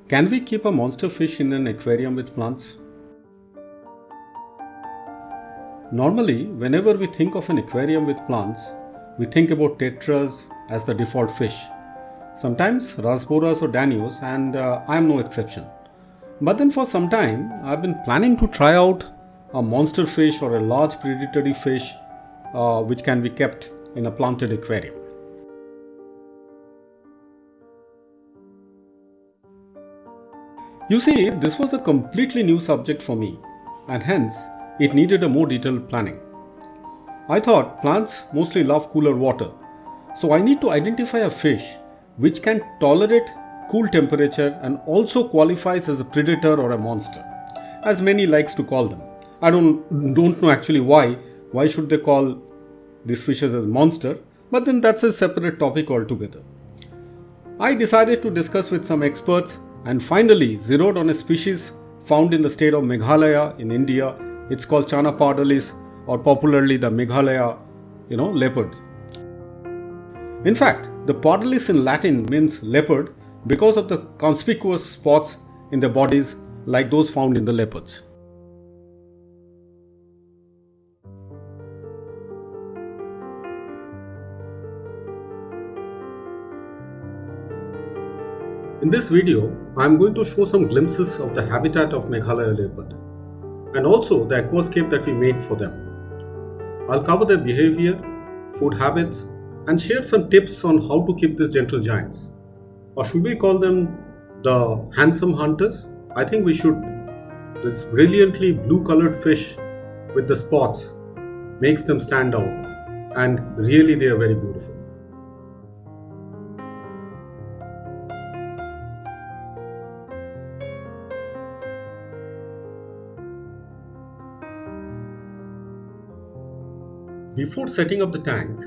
Can we keep a monster fish in an aquarium with plants? Normally, whenever we think of an aquarium with plants, we think about tetras as the default fish. Sometimes rasboras or danios, and I am no exception. But then for some time, I've been planning to try out a monster fish or a large predatory fish which can be kept in a planted aquarium. You see, this was a completely new subject for me, and hence it needed a more detailed planning. I thought plants mostly love cooler water, so I need to identify a fish which can tolerate cool temperature and also qualifies as a predator or a monster, as many likes to call them. I don't know actually why should they call these fishes as monster, but then that's a separate topic altogether. I decided to discuss with some experts and finally zeroed on a species found in the state of Meghalaya in India. It's called Channa pardalis, or popularly the Meghalaya leopard. In fact, the pardalis in Latin means leopard because of the conspicuous spots in their bodies like those found in the leopards. In this video, I am going to show some glimpses of the habitat of Meghalaya leopard and also the aquascape that we made for them. I'll cover their behavior, food habits, and share some tips on how to keep these gentle giants. Or should we call them the handsome hunters? I think we should. This brilliantly blue colored fish with the spots makes them stand out, and really they are very beautiful. Before setting up the tank,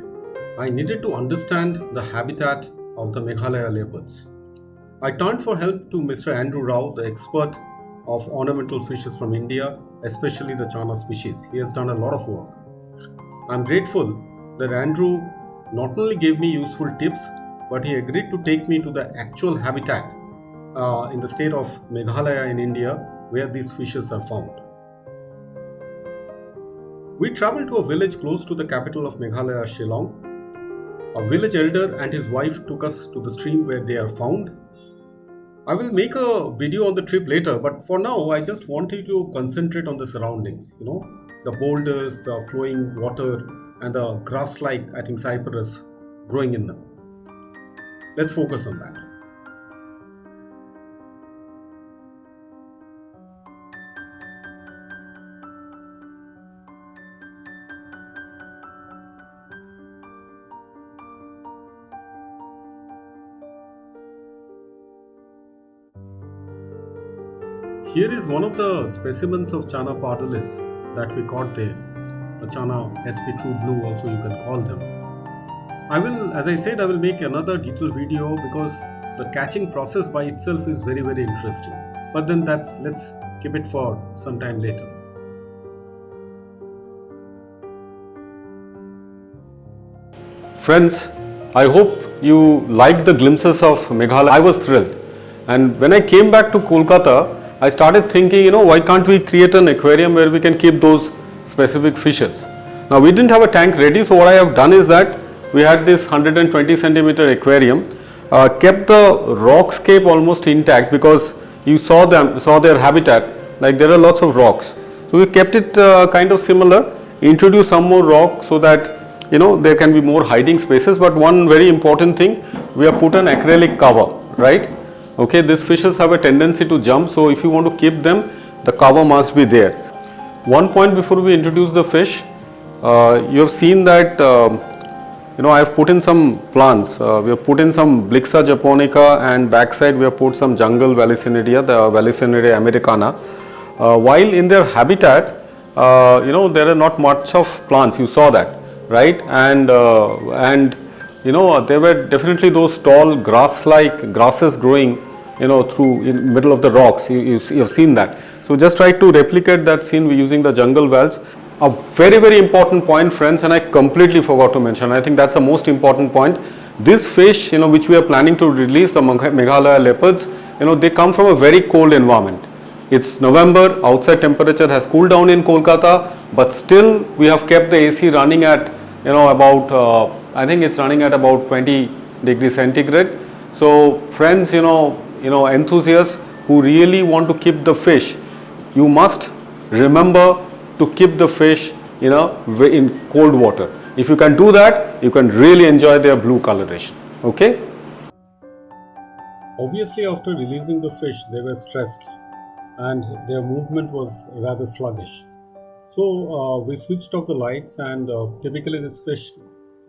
I needed to understand the habitat of the Meghalaya leopards. I turned for help to Mr. Andrew Rao, the expert of ornamental fishes from India, especially the Channa species. He has done a lot of work. I'm grateful that Andrew not only gave me useful tips, but he agreed to take me to the actual habitat in the state of Meghalaya in India, where these fishes are found. We traveled to a village close to the capital of Meghalaya, Shillong. A village elder and his wife took us to the stream where they are found. I will make a video on the trip later, but for now I just wanted to concentrate on the surroundings, the boulders, the flowing water and the grass-like, cypress growing in them. Let's focus on that. Here is one of the specimens of Channa pardalis that we caught there. The Channa SP True Blue also you can call them. I will make another detailed video because the catching process by itself is very, very interesting. But then let's keep it for some time later. Friends, I hope you liked the glimpses of Meghalaya. I was thrilled. And when I came back to Kolkata, I started thinking, why can't we create an aquarium where we can keep those specific fishes? Now, we didn't have a tank ready, so what I have done is that we had this 120 centimeter aquarium, kept the rockscape almost intact because you saw their habitat, like there are lots of rocks. So we kept it kind of similar, introduced some more rock so that there can be more hiding spaces. But one very important thing, we have put an acrylic cover, right? Okay, these fishes have a tendency to jump, so if you want to keep them, the cover must be there. One point before we introduce the fish, you have seen that I have put in some plants. We have put in some Blixa japonica, and backside we have put some jungle Valisneria, the Valisneria americana. While in their habitat, there are not much of plants. You saw that, right? And there were definitely those tall grasses growing, through in middle of the rocks. You have seen that. So just try to replicate that scene using the jungle wells. A very, very important point, friends, and I completely forgot to mention. I think that's the most important point. This fish, which we are planning to release, the Meghalaya leopards, they come from a very cold environment. It's November, outside temperature has cooled down in Kolkata, but still we have kept the AC running at, about, I think it's running at about 20 degrees centigrade. So friends, enthusiasts who really want to keep the fish, you must remember to keep the fish, in cold water. If you can do that, you can really enjoy their blue coloration. Okay. Obviously, after releasing the fish, they were stressed and their movement was rather sluggish. So we switched off the lights, and typically these fish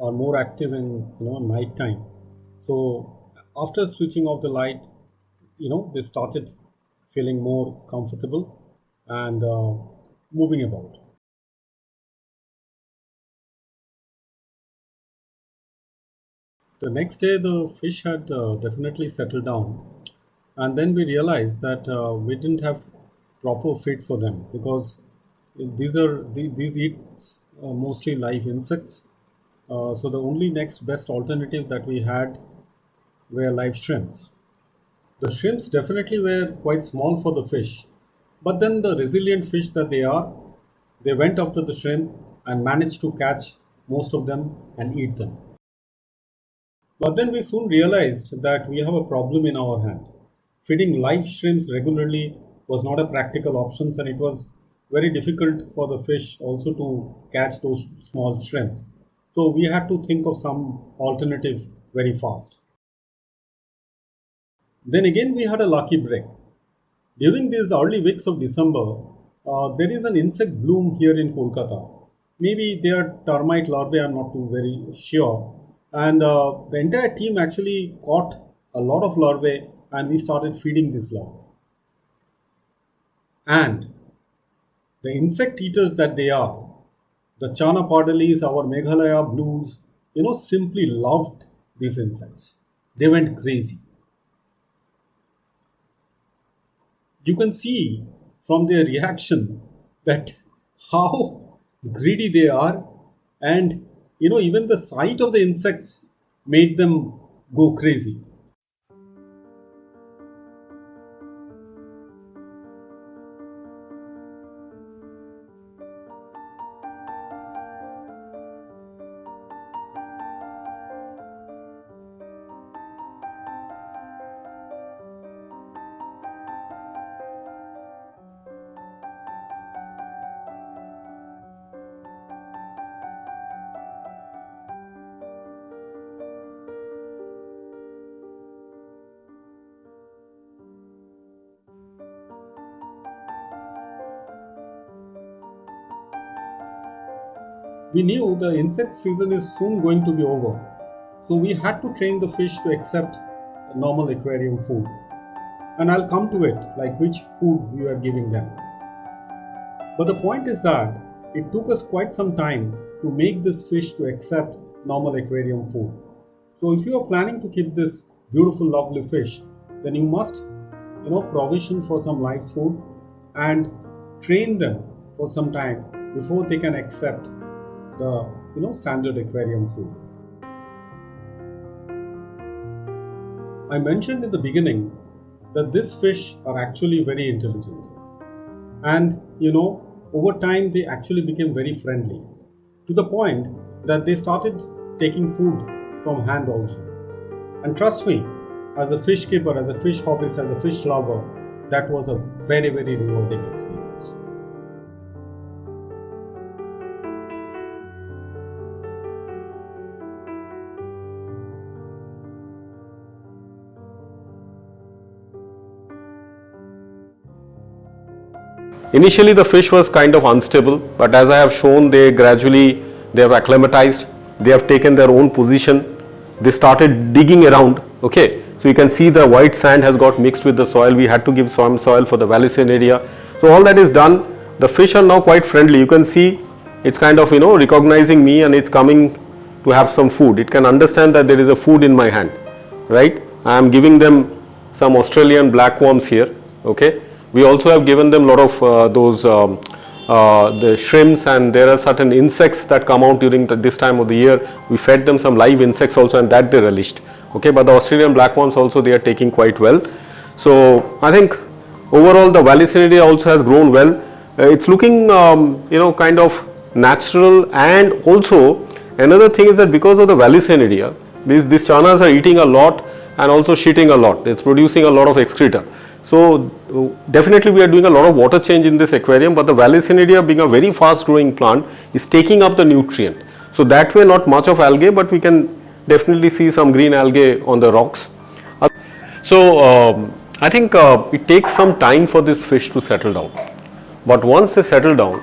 are more active in night time. So after switching off the light, they started feeling more comfortable and moving about. The next day, the fish had definitely settled down, and then we realized that we didn't have proper feed for them, because these eat mostly live insects. So the only next best alternative that we had were live shrimps. The shrimps definitely were quite small for the fish, but then the resilient fish that they are, they went after the shrimp and managed to catch most of them and eat them. But then we soon realized that we have a problem in our hand. Feeding live shrimps regularly was not a practical option, and it was very difficult for the fish also to catch those small shrimps. So we had to think of some alternative very fast. Then again, we had a lucky break. During these early weeks of December, there is an insect bloom here in Kolkata. Maybe they are termite larvae, I'm not too very sure. And the entire team actually caught a lot of larvae, and we started feeding this larvae. And the insect eaters that they are, the Channa pardalis, our Meghalaya blues, simply loved these insects. They went crazy. You can see from their reaction that how greedy they are, and even the sight of the insects made them go crazy. We knew the insect season is soon going to be over, so we had to train the fish to accept normal aquarium food. And I'll come to it, like which food we are giving them. But the point is that it took us quite some time to make this fish to accept normal aquarium food. So if you are planning to keep this beautiful, lovely fish, then you must, provision for some live food and train them for some time before they can accept the standard aquarium food. I mentioned in the beginning that these fish are actually very intelligent, and over time they actually became very friendly, to the point that they started taking food from hand also. And trust me, as a fish keeper, as a fish hobbyist, as a fish lover, that was a very, very rewarding experience. Initially the fish was kind of unstable, but as I have shown, they have acclimatized, they have taken their own position, they started digging around. Okay, so you can see the white sand has got mixed with the soil. We had to give some soil for the Valisneria. So all that is done. The fish are now quite friendly. You can see it's kind of recognizing me, and it's coming to have some food. It can understand that there is a food in my hand, right? I am giving them some Australian black worms here. Okay. We also have given them a lot of the shrimps, and there are certain insects that come out during this time of the year. We fed them some live insects also, and that they relished. Okay, but the Australian blackworms also they are taking quite well. So I think overall the Valisneria also has grown well. It's looking kind of natural, and also another thing is that because of the Valisneria, these channas are eating a lot and also shitting a lot. It's producing a lot of excreta. So definitely we are doing a lot of water change in this aquarium, but the Valisneria, being a very fast growing plant, is taking up the nutrient. So that way not much of algae, but we can definitely see some green algae on the rocks. So I think it takes some time for this fish to settle down, but once they settle down,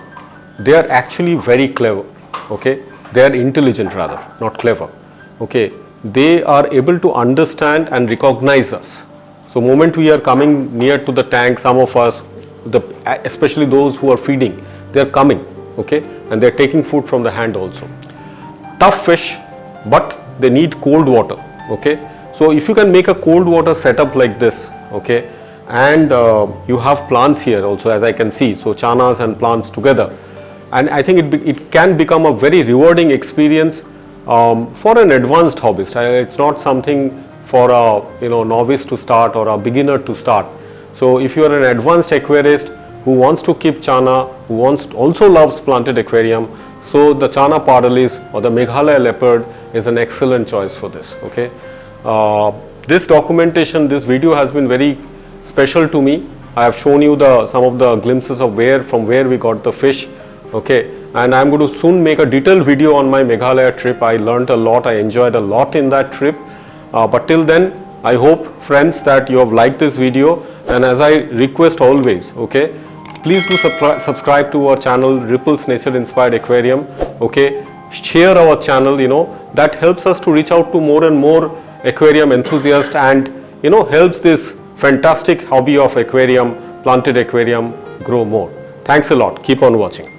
they are actually very clever. Okay, they are intelligent rather, not clever. Okay, they are able to understand and recognize us. So moment we are coming near to the tank, some of us, especially those who are feeding, they are coming, okay, and they are taking food from the hand also. Tough fish, but they need cold water. Okay, so if you can make a cold water setup like this, okay, and you have plants here also, as I can see, so channas and plants together, and I think it can become a very rewarding experience for an advanced hobbyist. It's not something for a novice to start or a beginner to start. So if you are an advanced aquarist who wants to keep channa, who also loves planted aquarium, so the Channa pardalis or the Meghalaya Leopard is an excellent choice for this. Okay, this documentation, this video has been very special to me. I have shown you some of the glimpses of from where we got the fish. Okay, and I am going to soon make a detailed video on my Meghalaya trip. I learned a lot, I enjoyed a lot in that trip. But till then, I hope friends that you have liked this video, and as I request always, okay, please do subscribe to our channel Ripples Nature Inspired Aquarium. Okay, share our channel, that helps us to reach out to more and more aquarium enthusiasts, and helps this fantastic hobby of aquarium, planted aquarium, grow more. Thanks a lot. Keep on watching.